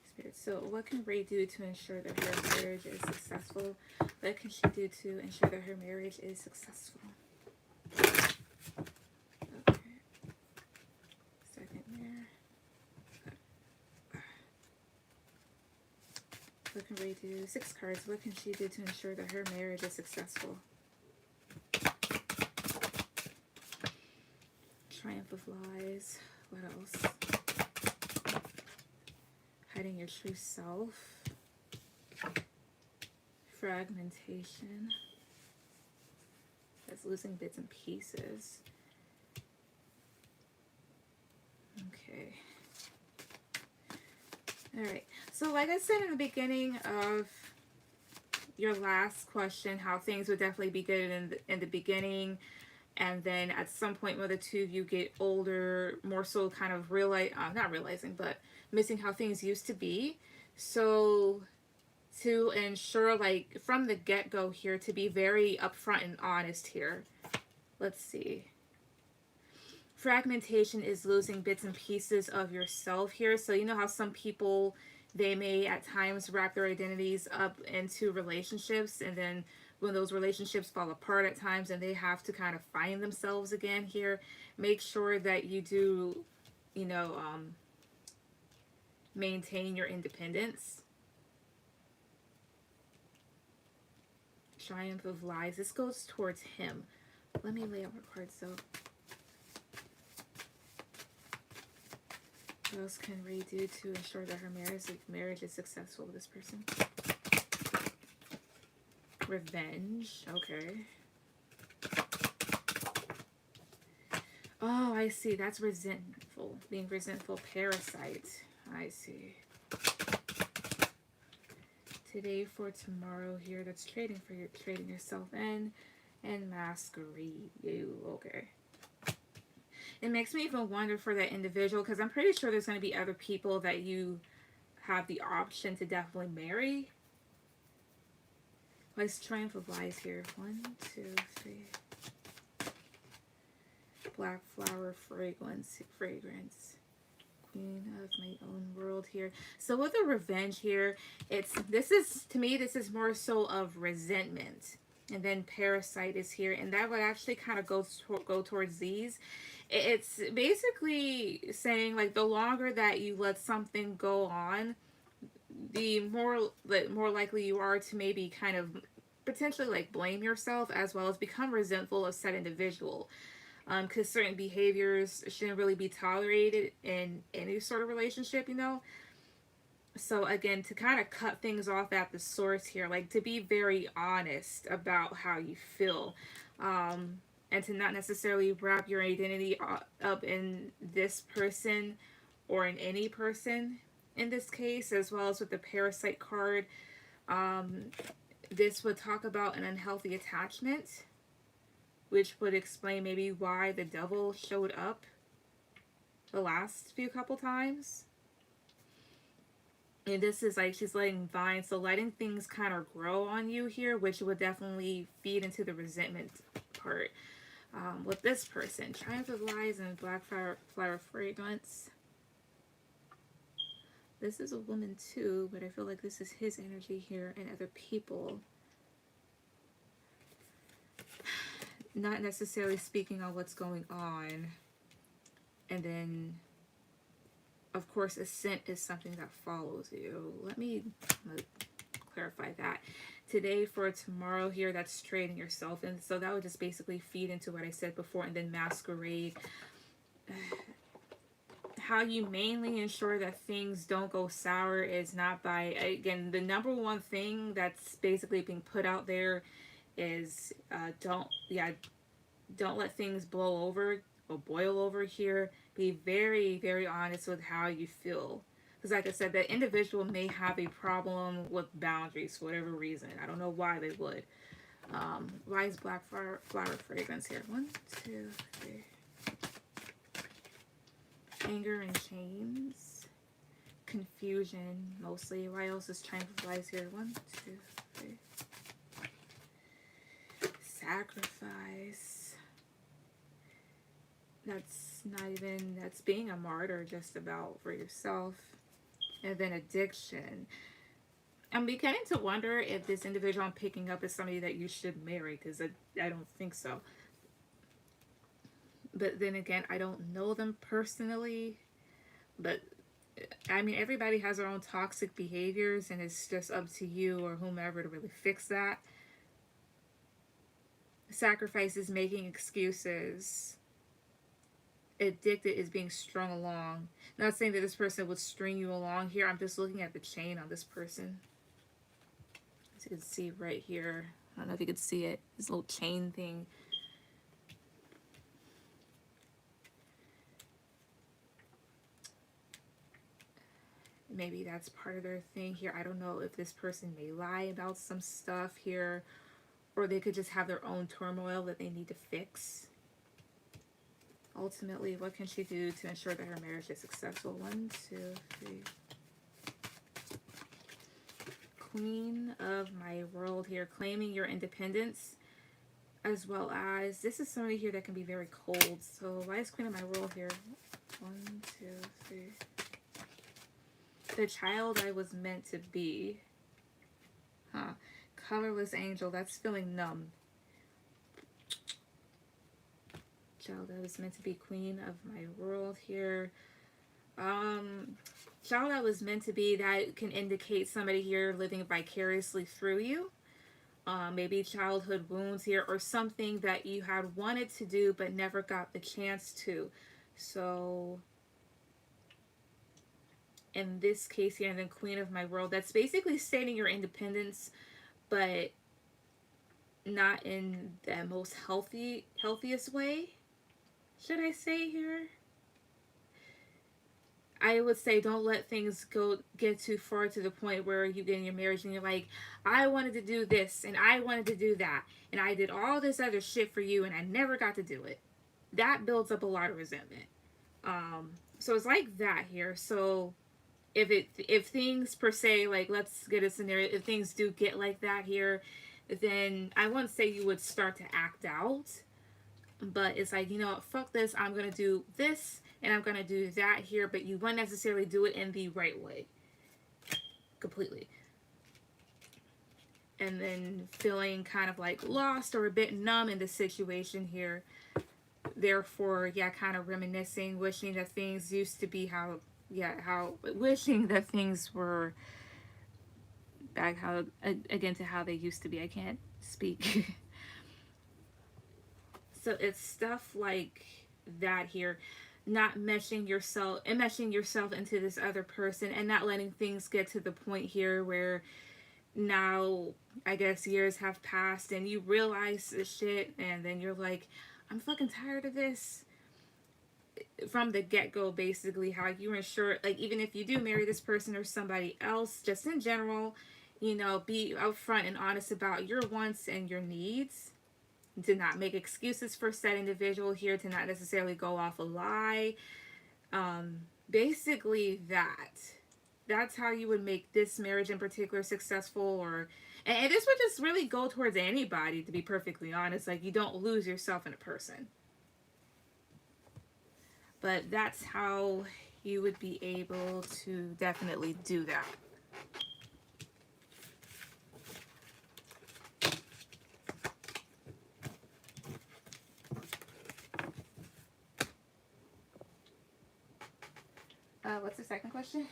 Spirit, so what can Ray do to ensure that her marriage is successful? What can she do to ensure that her marriage is successful? What can Ray do? 6 cards. What can she do to ensure that her marriage is successful? Triumph of Lies. What else? Hiding your true self. Fragmentation. That's losing bits and pieces. Okay. Alright, so like I said in the beginning of your last question, how things would definitely be good in the beginning, and then at some point when the two of you get older, more so kind of not realizing, but missing how things used to be. So to ensure, like, from the get-go here, to be very upfront and honest here. Let's see. Fragmentation is losing bits and pieces of yourself here. So you know how some people, they may at times wrap their identities up into relationships, and then when those relationships fall apart at times and they have to kind of find themselves again here, make sure that you do, you know, maintain your independence. Triumph of Lies. This goes towards him. Let me lay out more cards though. What else can Ray do to ensure that her marriage is successful with this person? Revenge. Okay. Oh, I see. That's resentful. Being resentful. Parasite. I see. Today for tomorrow here. That's trading for your trading yourself in. And masquerade you. Okay. It makes me even wonder for that individual, because I'm pretty sure there's going to be other people that you have the option to definitely marry. Let's Triumph of Lies here. 1, 2, 3. Black flower fragrance. Queen of my own world here. So with the revenge here, this is more so of resentment. And then Parasite is here, and that would actually kind of go towards these. It's basically saying, like, the longer that you let something go on, the more likely you are to maybe kind of potentially like blame yourself, as well as become resentful of said individual. Because certain behaviors shouldn't really be tolerated in any sort of relationship, you know. So again, to kind of cut things off at the source here, like to be very honest about how you feel, and to not necessarily wrap your identity up in this person or in any person in this case, as well as with the Parasite card. This would talk about an unhealthy attachment, which would explain maybe why the devil showed up the last few couple times. And this is like she's letting vines, so letting things kind of grow on you here, which would definitely feed into the resentment part. With this person, Triumph of Lies and Black flower fragrance. This is a woman too, but I feel like this is his energy here and other people. Not necessarily speaking on what's going on. And then, of course, ascent is something that follows you. Let me clarify that. Today for tomorrow here, that's trading yourself. And so that would just basically feed into what I said before. And then masquerade. How you mainly ensure that things don't go sour is not by, again, the number one thing that's basically being put out there is don't let things blow over or boil over here. Be very, very honest with how you feel. Because like I said, that individual may have a problem with boundaries for whatever reason. I don't know why they would. Why is Black flower fragrance here? 1, 2, 3. Anger and chains. Confusion, mostly. Why else is Triumph of Lies here? 1, 2, 3. Sacrifice. That's being a martyr just about for yourself. And then addiction. I'm beginning to wonder if this individual I'm picking up is somebody that you should marry, because I don't think so. But then again, I don't know them personally. But, I mean, everybody has their own toxic behaviors, and it's just up to you or whomever to really fix that. Sacrifice is making excuses. Addicted is being strung along. Not saying that this person would string you along here. I'm just looking at the chain on this person. As you can see right here. I don't know if you can see it. This little chain thing. Maybe that's part of their thing here. I don't know if this person may lie about some stuff here, or they could just have their own turmoil that they need to fix. Ultimately, what can she do to ensure that her marriage is successful? 1, 2, 3. Queen of my world here, claiming your independence, as well as this is somebody here that can be very cold. So why is Queen of my world here? 1, 2, 3. The child I was meant to be. Colorless angel. That's feeling numb. Child that was meant to be queen of my world here. Child that was meant to be, that can indicate somebody here living vicariously through you. maybe childhood wounds here, or something that you had wanted to do but never got the chance to. So in this case here, and then Queen of my World, that's basically stating your independence, but not in the most healthiest way, should I say here. I would say don't let things get too far to the point where you get in your marriage and you're like, I wanted to do this and I wanted to do that and I did all this other shit for you and I never got to do it. That builds up a lot of resentment. So it's like that here. So if things per se, like, let's get a scenario, if things do get like that here, then I wouldn't say you would start to act out, but it's like, you know what, fuck this, I'm gonna do this and I'm gonna do that here, but you won't necessarily do it in the right way completely, and then feeling kind of like lost or a bit numb in the situation here. Therefore, yeah, kind of reminiscing, wishing that things used to be wishing that things were back again to how they used to be. I can't speak. So it's stuff like that here, not enmeshing yourself into this other person, and not letting things get to the point here where now, I guess, years have passed and you realize this shit, and then you're like, I'm fucking tired of this. From the get-go, basically, how you ensure, like, even if you do marry this person or somebody else, just in general, you know, be upfront and honest about your wants and your needs. To not make excuses for said individual here, to not necessarily go off a lie. Basically that's how you would make this marriage in particular successful. Or and this would just really go towards anybody, to be perfectly honest. Like, you don't lose yourself in a person, but that's how you would be able to definitely do that. What's the second question?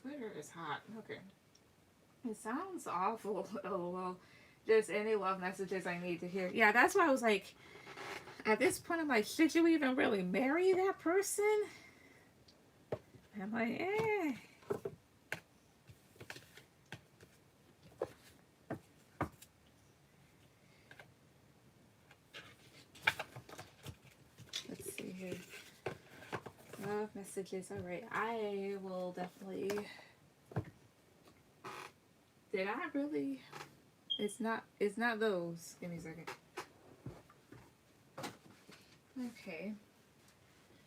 Twitter is hot. Okay. It sounds awful. LOL. Just any love messages I need to hear. Yeah, that's why I was like, at this point, I'm like, should you even really marry that person? And I'm like, eh. Let's see here. Love messages. All right. I will definitely. Did I really? It's not those. Give me a second. Okay.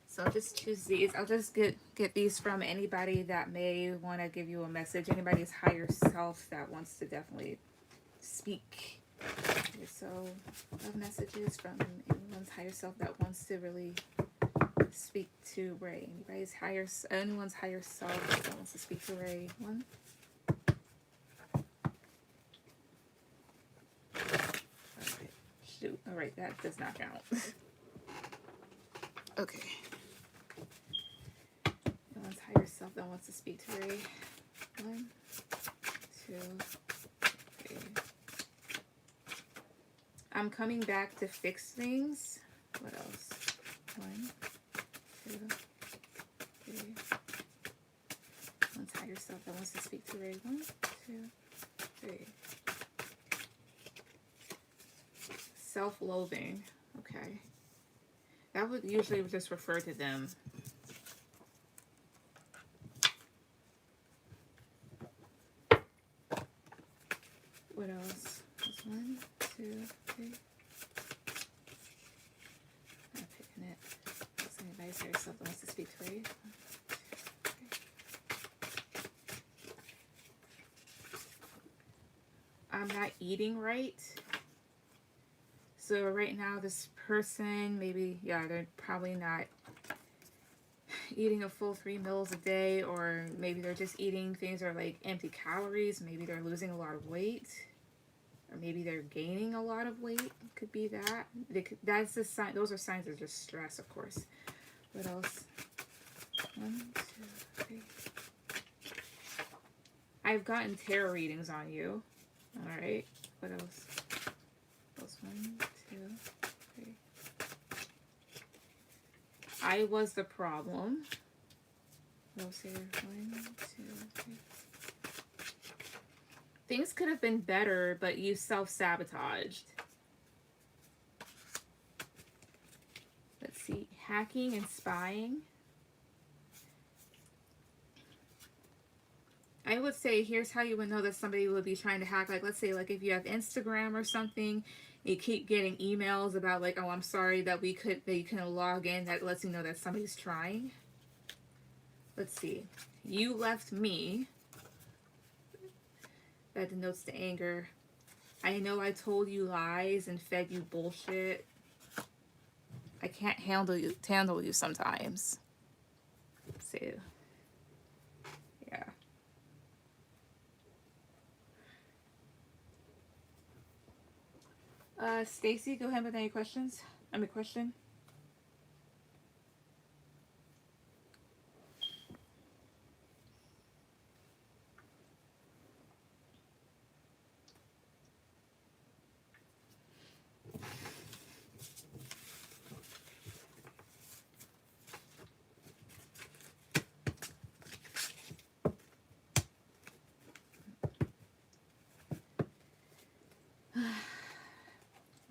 So I'll just choose these. I'll just get these from anybody that may want to give you a message. Anybody's higher self that wants to definitely speak. Okay, so love messages from anyone's higher self that wants to really speak to Ray. Anyone's higher self that wants to speak to Ray. One. Alright. Shoot. Alright, that does not count. Okay. Anyone's higher self that wants to speak to Ray. 1, 2, 3. I'm coming back to fix things. What else? 1, 2, 3. Untie yourself. That wants to speak to Ray. 1, 2, 3. Self-loathing. Okay. That would usually just refer to them. What else? This 1, 2, 3. I'm picking it. Does anybody say yourself that wants to speak to Ray? I'm not eating right. So right now this person, maybe, yeah, they're probably not eating a full 3 meals a day, or maybe they're just eating things that are like empty calories. Maybe they're losing a lot of weight, or maybe they're gaining a lot of weight. Could be that. That's a sign. Those are signs of just stress, of course. What else? 1, 2, 3. I've gotten tarot readings on you. All right. What else? Those 1, 2, 3. I was the problem. What else here? 1, 2, 3. Things could have been better, but you self-sabotaged. Let's see. Hacking and spying. I would say here's how you would know that somebody would be trying to hack. Like, let's say, like, if you have Instagram or something, you keep getting emails about, like, oh, I'm sorry that you couldn't log in. That lets you know that somebody's trying. Let's see. You left me. That denotes the anger. I know I told you lies and fed you bullshit. I can't handle you sometimes. So, yeah. Stacy, go ahead with any questions. Question.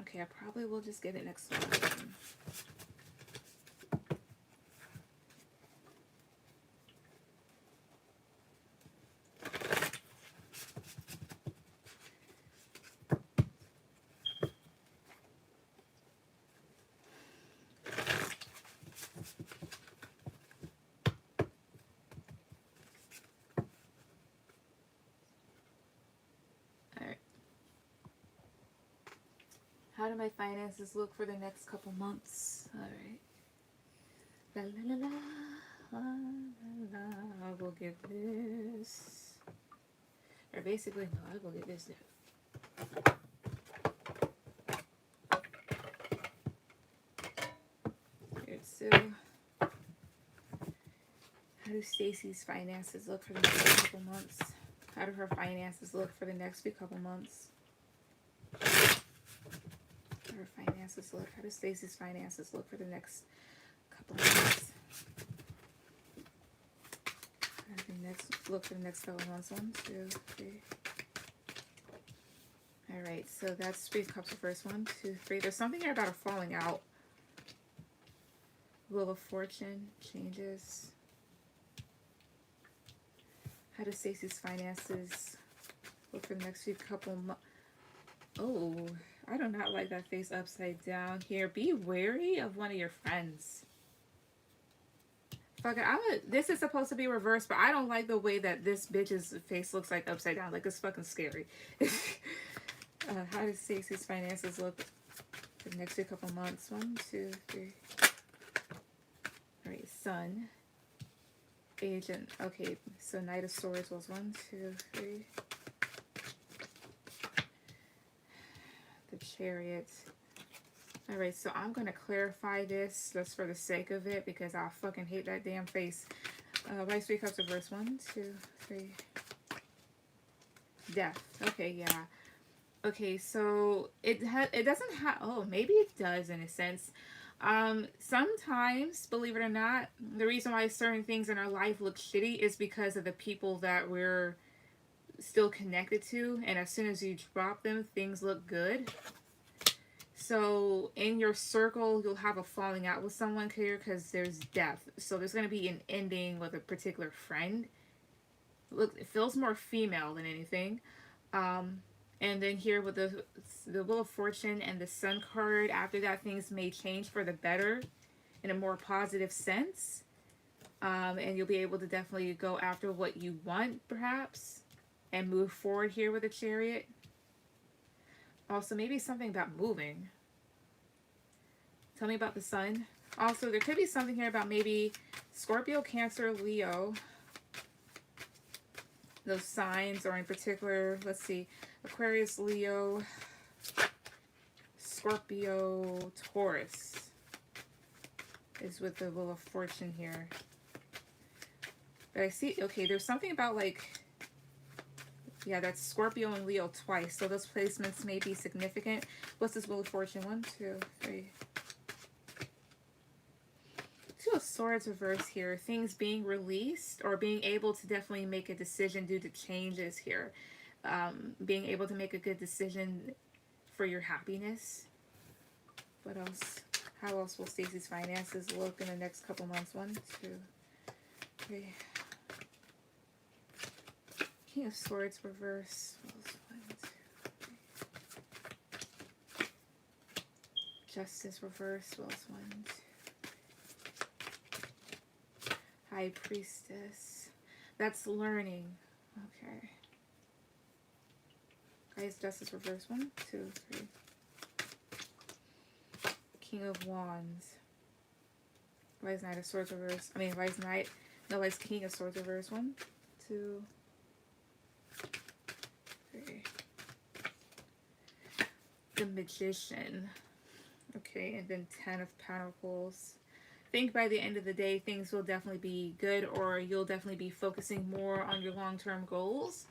Okay, I probably will just get it next one. How do my finances look for the next couple months? All right. La la la la, la la. I will give this. Or basically, no, I will give this. Here, so, how do Stacy's finances look for the next couple months? How do her finances look for the next couple months? Her finances look. How does Stacy's finances look for the next couple of months? Look for the next couple of months. 1, 2, 3. All right, so that's 3 cups. The first 1, 2, 3. There's something here about a falling out. Wheel of Fortune changes. How does Stacy's finances look for the next few couple months? Oh. I do not like that face upside down here. Be wary of one of your friends. Fuck it. This is supposed to be reversed, but I don't like the way that this bitch's face looks like upside down. Like, it's fucking scary. How does Stacey's finances look for the next couple months? 1, 2, 3. Alright, Sun. Agent. Okay, so Knight of Swords was 1, 2, 3. The Chariot. Alright, so I'm going to clarify this just for the sake of it, because I fucking hate that damn face. Right, 3 cups of verse. 1, 2, 3. Death. Okay, yeah. Okay, so it doesn't have... Oh, maybe it does in a sense. Sometimes, believe it or not, the reason why certain things in our life look shitty is because of the people that we're still connected to, and as soon as you drop them, things look good. So in your circle, you'll have a falling out with someone here because there's death. So there's going to be an ending with a particular friend. Look, it feels more female than anything. And then here with the Wheel of Fortune and the Sun card, after that, things may change for the better in a more positive sense. And you'll be able to definitely go after what you want, perhaps, and move forward here with the Chariot. Also, maybe something about moving. Tell me about the Sun. Also, there could be something here about maybe Scorpio, Cancer, Leo. Those signs, or in particular, let's see, Aquarius, Leo, Scorpio, Taurus is with the Wheel of Fortune here. But I see, okay, there's something about like, yeah, that's Scorpio and Leo twice. So those placements may be significant. What's this Wheel of Fortune? 1, 2, 3. Two of Swords reverse here. Things being released or being able to definitely make a decision due to changes here. Being able to make a good decision for your happiness. What else? How else will Stacey's finances look in the next couple months? 1, 2, 3. King of Swords reverse. 1, 2, 3. Justice reverse. 1, 2. High Priestess. That's learning. Okay. Guys, Justice reverse. 1, 2, 3. King of Wands. Why is Knight of Swords reverse? I mean, why is Knight? No, why is King of Swords reverse? 1, 2, 3. The Magician. Okay, and then Ten of Pentacles. I think by the end of the day, things will definitely be good, or you'll definitely be focusing more on your long-term goals.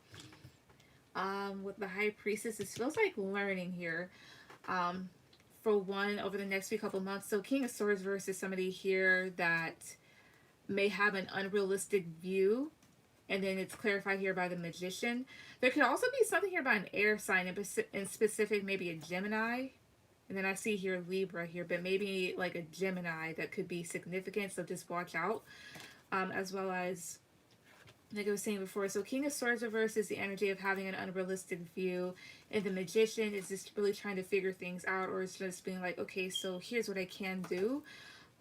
With the High Priestess, it feels like learning here. For one, over the next few couple months. So King of Swords versus somebody here that may have an unrealistic view, and then it's clarified here by the Magician. There could also be something here about an air sign, in specific, maybe a Gemini. And then I see here Libra here, but maybe like a Gemini that could be significant, so just watch out. As well as, like I was saying before, so King of Swords reverse is the energy of having an unrealistic view, and the Magician is just really trying to figure things out, or it's just being like, okay, so here's what I can do.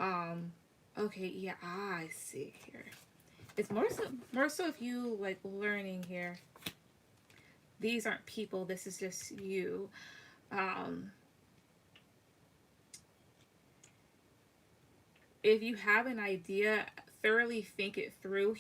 Okay, yeah, I see here. It's more so if you like learning here. These aren't people, this is just you. If you have an idea, thoroughly think it through